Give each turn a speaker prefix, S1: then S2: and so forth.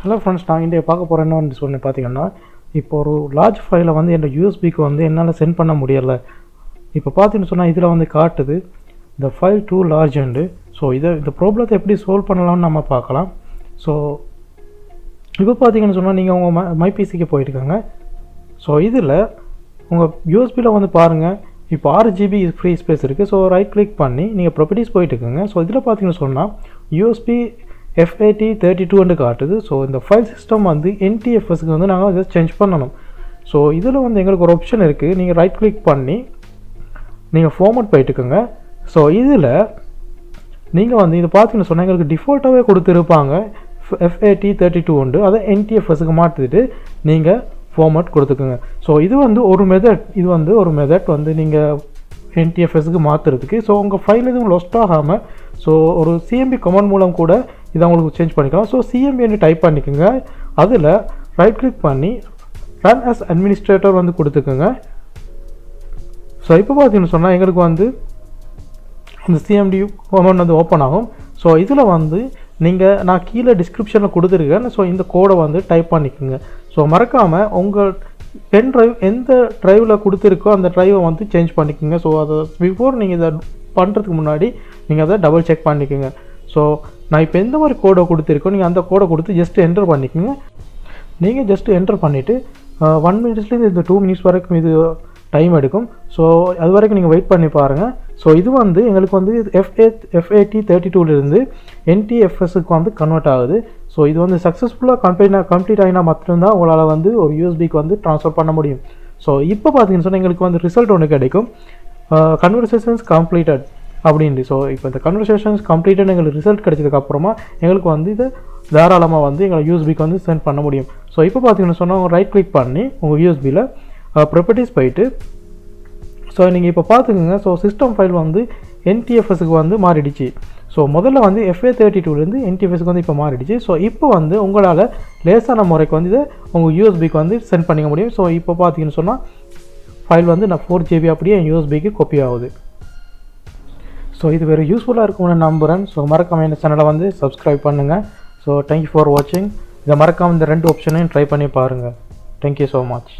S1: Hello friends, நான் இன்றைய பார்க்க போகிறேன் என்னன்னு சொல்லி பார்த்தீங்கன்னா, இப்போ ஒரு லார்ஜ் ஃபைலை வந்து என்னோட யூஎஸ்பிக்கு வந்து என்னால் சென்ட் பண்ண முடியலை. இப்போ பார்த்தீங்கன்னு சொன்னால் இதில் வந்து காட்டுது இந்த ஃபைல் டூ லார்ஜ்ண்டு. ஸோ இந்த ப்ராப்ளத்தை எப்படி சால்வ் பண்ணலாம்னு நம்ம பார்க்கலாம். ஸோ இப்போ பார்த்தீங்கன்னு சொன்னால் நீங்கள் உங்கள் மைபிசிக்கு போயிருக்காங்க. ஸோ இதில் உங்கள் யூஎஸ்பியில் வந்து பாருங்கள், இப்போ 6 GB ஃப்ரீ ஸ்பேஸ் இருக்குது. ஸோ ரைட் கிளிக் பண்ணி நீங்கள் ப்ராப்பர்ட்டிஸ் போயிட்டுருக்குங்க. ஸோ இதில் பார்த்தீங்கன்னு சொன்னால் யூஎஸ்பி FAT32 காட்டுது. ஸோ இந்த ஃபைல் சிஸ்டம் வந்து NTFSக்கு வந்து நாங்கள் இதை சேஞ்ச் பண்ணணும். ஸோ இதில் வந்து எங்களுக்கு ஒரு ஆப்ஷன் இருக்குது. நீங்கள் ரைட் கிளிக் பண்ணி நீங்கள் ஃபார்மட் போயிட்டுக்குங்க. ஸோ இதில் நீங்கள் வந்து இதை பார்த்தீங்கன்னு சொன்னால் எங்களுக்கு டிஃபால்ட்டாகவே கொடுத்துருப்பாங்க FAT32 உண்டு. அதை NTFSக்கு மாற்றிட்டு நீங்கள் ஃபார்மட் கொடுத்துக்குங்க. ஸோ இது வந்து ஒரு மெத்தட் வந்து நீங்கள் NTFSக்கு மாற்றுறதுக்கு. ஸோ உங்கள் ஃபைல் எதுவும் லொஸ்ட் ஆகாமல் ஸோ ஒரு CMB கமாண்ட் மூலம் கூட இதை உங்களுக்கு சேஞ்ச் பண்ணிக்கலாம். ஸோ CMB டைப் பண்ணிக்கோங்க. அதில் ரைட் கிளிக் பண்ணி ரன் அஸ் அட்மினிஸ்ட்ரேட்டர் வந்து கொடுத்துக்குங்க. ஸோ இப்போ பார்த்தீங்கன்னு சொன்னால் எங்களுக்கு வந்து அந்த CMD கமாண்ட் வந்து ஓப்பன் ஆகும். ஸோ இதில் வந்து நான் கீழே டிஸ்கிரிப்ஷனில் கொடுத்துருக்கேன். ஸோ இந்த கோடை வந்து டைப் பண்ணிக்கோங்க. ஸோ மறக்காமல் உங்கள் பென் ட்ரைவ் எந்த ட்ரைவில் கொடுத்துருக்கோ அந்த ட்ரைவை வந்து சேஞ்ச் பண்ணிக்கோங்க. ஸோ அதை பிஃபோர் நீங்கள் இதை பண்ணுறதுக்கு முன்னாடி நீங்கள் அதை டபுள் செக் பண்ணிக்கோங்க. ஸோ நான் இப்போ எந்த மாதிரி கோடை கொடுத்துருக்கோ நீங்கள் அந்த கோடை கொடுத்து ஜஸ்ட் என்டர் பண்ணிக்கோங்க. நீங்கள் ஜஸ்ட் என்டர் பண்ணிவிட்டு 1 மினிட்ஸ்லேருந்து இந்த 2 மினிட்ஸ் வரைக்கும் இது டைம் எடுக்கும். ஸோ அது வரைக்கும் நீங்கள் வெயிட் பண்ணி பாருங்கள். ஸோ இது வந்து எங்களுக்கு வந்து FAT32 NTFSக்கு வந்து கன்வெர்ட் ஆகுது. ஸோ இது வந்து சக்ஸஸ்ஃபுல்லாக கம்ப்ளீட் ஆகினா மட்டும்தான் உங்களால் வந்து ஒரு யூஎஸ்பிக்கு வந்து ட்ரான்ஸ்ஃபர் பண்ண முடியும். ஸோ இப்போ பார்த்தீங்கன்னு சொன்னால் எங்களுக்கு வந்து ரிசல்ட் ஒன்று கிடைக்கும், கன்வர்சேஷன்ஸ் கம்ப்ளீட்டட் அப்படின்ட்டு. ஸோ இப்போ இந்த கன்வர்சேஷன்ஸ் கம்ப்ளீட்டட் எங்களுக்கு ரிசல்ட் கிடைச்சதுக்கப்புறமா எங்களுக்கு வந்து இதை தாராளமாக வந்து எங்களை யூஎஸ்பிக்கு வந்து சென்ட் பண்ண முடியும். ஸோ இப்போ பார்த்தீங்கன்னு சொன்னால் உங்கள் ரைட் கிளிக் பண்ணி உங்கள் யூஎஸ்பியில் ப்ராப்பர்ட்டிஸ் போயிட்டு ஸோ நீங்கள் இப்போ பார்த்துக்குங்க. ஸோ சிஸ்டம் ஃபைல் வந்து NTFSக்கு வந்து மாறிடுச்சு. ஸோ முதல்ல வந்து FA32 NTFSக்கு வந்து இப்போ மாறிடுச்சு. ஸோ இப்போ வந்து உங்களால் லேசான முறைக்கு வந்து இதை உங்கள் யூஎஸ்பிக்கு வந்து சென்ட் பண்ணிக்க முடியும். ஸோ இப்போ பார்த்தீங்கன்னு சொன்னால் ஃபைல் வந்து நான் 4 GB அப்படியே என் யூஎஸ்பிக்கு காப்பி ஆகுது. ஸோ இது வேறு யூஸ்ஃபுல்லாக இருக்கும்னு நம்புகிறேன். ஸோ மறக்காமல் இந்த சேனலை வந்து சப்ஸ்கிரைப் பண்ணுங்கள். ஸோ தேங்க்யூ ஃபார் வாட்சிங். இதை மறக்காமல் இந்த 2 ஆப்ஷனையும் ட்ரை பண்ணி பாருங்கள். Thank you so much.